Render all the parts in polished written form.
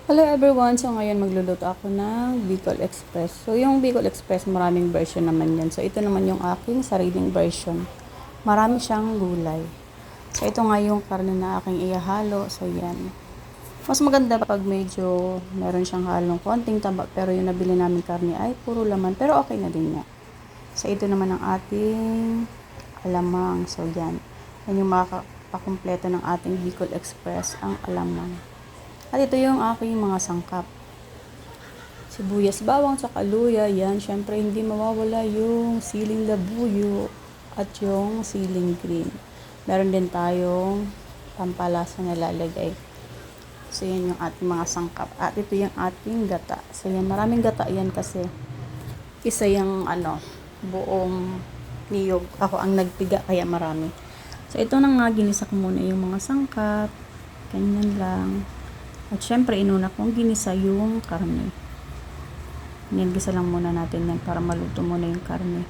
Hello everyone! So ngayon magluluto ako ng Bicol Express. So yung Bicol Express maraming version naman yan. So ito naman yung aking sariling version. Marami siyang gulay. So ito nga yung karne na aking ihahalo. So yan. Mas maganda pag medyo meron siyang halong konting taba. Pero yung nabili namin karne ay puro laman. Pero okay na din nga. So ito naman ang ating alamang. So yan. Yan yung makapakumpleto ng ating Bicol Express, ang alamang. At ito yung aking mga sangkap. Sibuyas, bawang, tsaka luya. Yan, syempre hindi mawawala yung siling labuyo at yung siling green. Meron din tayong pampalasa na lalagay. So yan yung ating mga sangkap. At ito yung ating gata. So yan, maraming gata yan kasi isa yung buong niyog. Ako ang nagpiga kaya marami. So ito na nga, ginisa ko muna yung mga sangkap. Ganyan lang. At syempre, inuna kong ginisa yung karne. Nilgisa lang muna natin yan para maluto muna yung karne.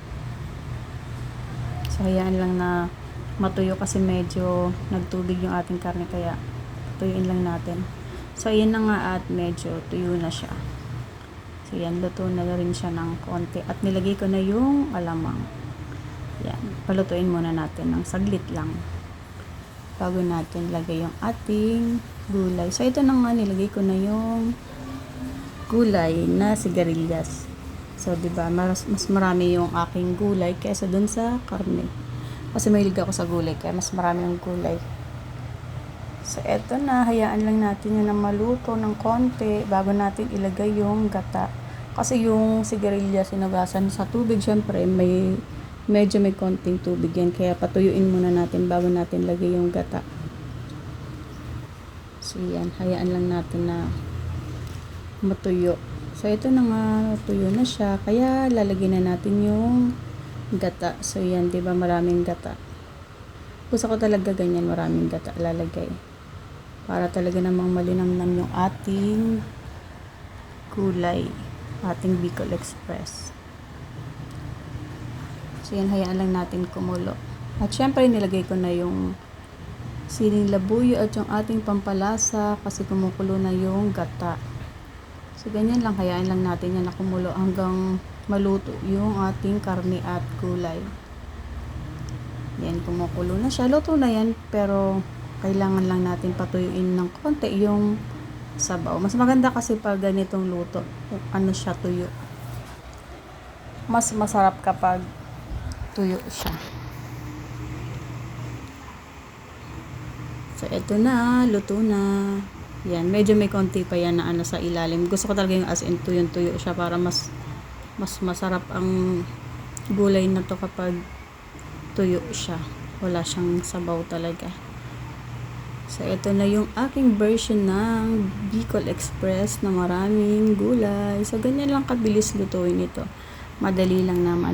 So, hayaan lang na matuyo kasi medyo nagtubig yung ating karne kaya tuyuin lang natin. So, ayan na nga at medyo tuyo na siya. So, yan, luto na rin siya ng konti. At nilagay ko na yung alamang. Yan, palutuin muna natin ng saglit lang bago natin lagay yung ating gulay. So, ito na nga, nilagay ko na yung gulay na sigarilyas. So, diba, mas marami yung aking gulay kaysa dun sa karne. Kasi mahilig ako sa gulay, kaya mas marami yung gulay. So, ito na, hayaan lang natin yun na maluto ng konti bago natin ilagay yung gata. Kasi yung sigarilyas, sinugasan sa tubig, syempre, medyo may konting tubig yan. Kaya patuyuin muna natin bago natin lagay yung gata. So yan, hayaan lang natin na matuyo. So ito na nga, tuyo na siya. Kaya lalagyan na natin yung gata. So yan, diba maraming gata. Gusto ko talaga ganyan, maraming gata lalagay. Para talaga namang malinamnam yung ating gulay. Ating Bicol Express. So yan, hayaan lang natin kumulo. At syempre nilagay ko na yung siling labuyo at yung ating pampalasa kasi kumukulo na yung gata. So ganyan lang, hayaan lang natin yan na kumulo hanggang maluto yung ating karne at gulay. Yan, kumukulo na siya. Luto na yan, pero kailangan lang natin patuyuin ng konti yung sabaw. Mas maganda kasi pag ganitong luto, siya tuyo. Mas masarap kapag tuyo siya. So, eto na, luto na. Yan, medyo may konti pa yan na sa ilalim. Gusto ko talaga yung as in tuyo siya para mas masarap ang gulay na to kapag tuyo siya. Wala siyang sabaw talaga. So, eto na yung aking version ng Bicol Express na maraming gulay. So, ganyan lang kabilis lutuin ito. Madali lang naman.